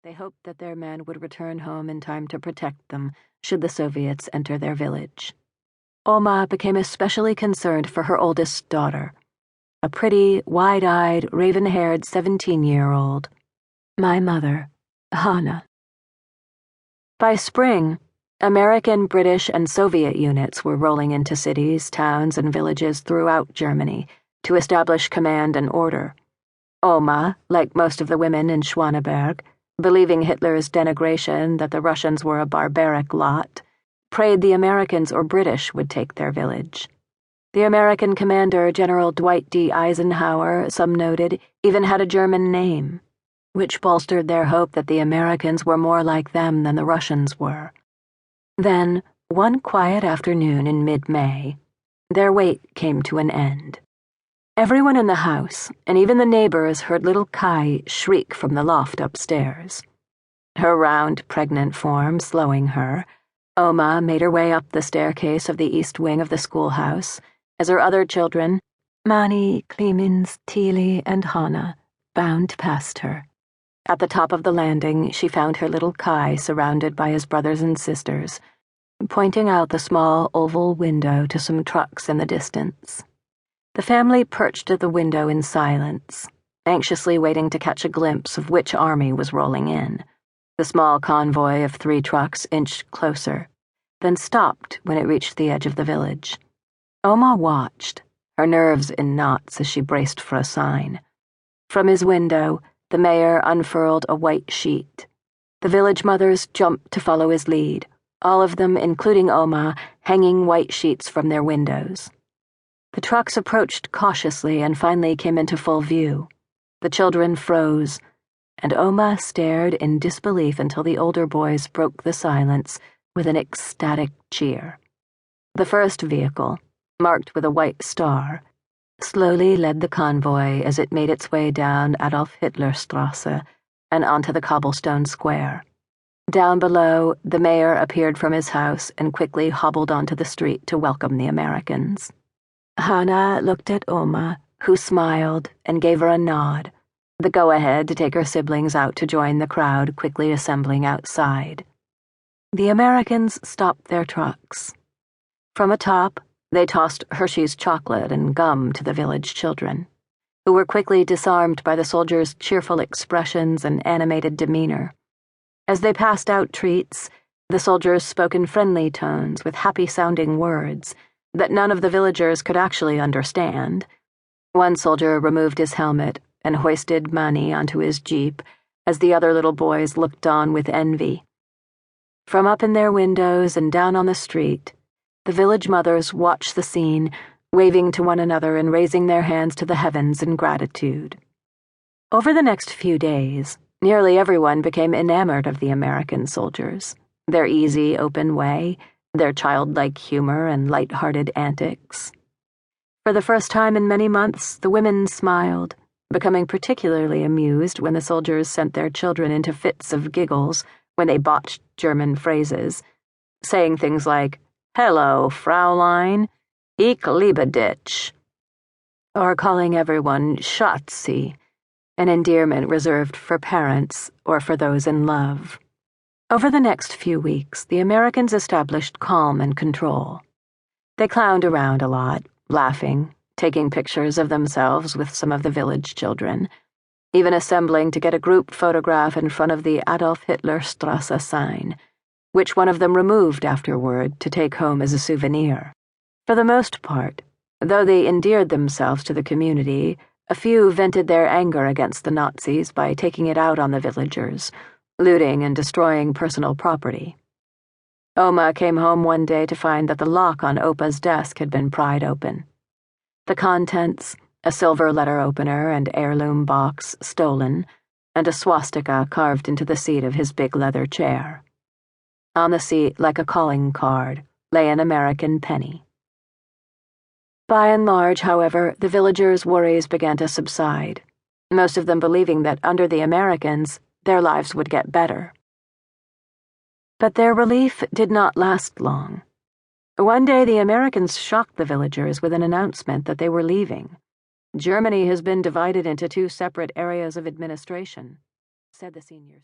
They hoped that their men would return home in time to protect them should the Soviets enter their village. Oma became especially concerned for her oldest daughter, a pretty, wide-eyed, raven-haired 17-year-old. My mother, Hanna. By spring, American, British, and Soviet units were rolling into cities, towns, and villages throughout Germany to establish command and order. Oma, like most of the women in Schwaneberg, believing Hitler's denigration that the Russians were a barbaric lot, prayed the Americans or British would take their village. The American commander, General Dwight D. Eisenhower, some noted, even had a German name, which bolstered their hope that the Americans were more like them than the Russians were. Then, one quiet afternoon in mid-May, their wait came to an end. Everyone in the house, and even the neighbors, heard little Kai shriek from the loft upstairs. Her round, pregnant form slowing her, Oma made her way up the staircase of the east wing of the schoolhouse, as her other children, Mani, Clemens, Tilly, and Hanna, bound past her. At the top of the landing, she found her little Kai surrounded by his brothers and sisters, pointing out the small oval window to some trucks in the distance. The family perched at the window in silence, anxiously waiting to catch a glimpse of which army was rolling in. The small convoy of 3 trucks inched closer, then stopped when it reached the edge of the village. Oma watched, her nerves in knots as she braced for a sign. From his window, the mayor unfurled a white sheet. The village mothers jumped to follow his lead, all of them, including Oma, hanging white sheets from their windows. The trucks approached cautiously and finally came into full view. The children froze, and Oma stared in disbelief until the older boys broke the silence with an ecstatic cheer. The first vehicle, marked with a white star, slowly led the convoy as it made its way down Adolf Hitler Strasse and onto the cobblestone square. Down below, the mayor appeared from his house and quickly hobbled onto the street to welcome the Americans. Hanna looked at Oma, who smiled and gave her a nod, the go-ahead to take her siblings out to join the crowd quickly assembling outside. The Americans stopped their trucks. From atop, they tossed Hershey's chocolate and gum to the village children, who were quickly disarmed by the soldiers' cheerful expressions and animated demeanor. As they passed out treats, the soldiers spoke in friendly tones with happy-sounding words that none of the villagers could actually understand. One soldier removed his helmet and hoisted Mani onto his jeep as the other little boys looked on with envy. From up in their windows and down on the street, the village mothers watched the scene, waving to one another and raising their hands to the heavens in gratitude. Over the next few days, nearly everyone became enamored of the American soldiers, their easy, open way, their childlike humor and light-hearted antics. For the first time in many months, the women smiled, becoming particularly amused when the soldiers sent their children into fits of giggles when they botched German phrases, saying things like, "Hello, Fraulein, ich liebe dich," or calling everyone Schatzi, an endearment reserved for parents or for those in love. Over the next few weeks, the Americans established calm and control. They clowned around a lot, laughing, taking pictures of themselves with some of the village children, even assembling to get a group photograph in front of the Adolf Hitler Strasse sign, which one of them removed afterward to take home as a souvenir. For the most part, though they endeared themselves to the community, a few vented their anger against the Nazis by taking it out on the villagers, looting and destroying personal property. Oma came home one day to find that the lock on Opa's desk had been pried open. The contents, a silver letter opener and heirloom box, stolen, and a swastika carved into the seat of his big leather chair. On the seat, like a calling card, lay an American penny. By and large, however, the villagers' worries began to subside, most of them believing that under the Americans, their lives would get better. But their relief did not last long. One day, the Americans shocked the villagers with an announcement that they were leaving. "Germany has been divided into 2 separate areas of administration," said the seniors.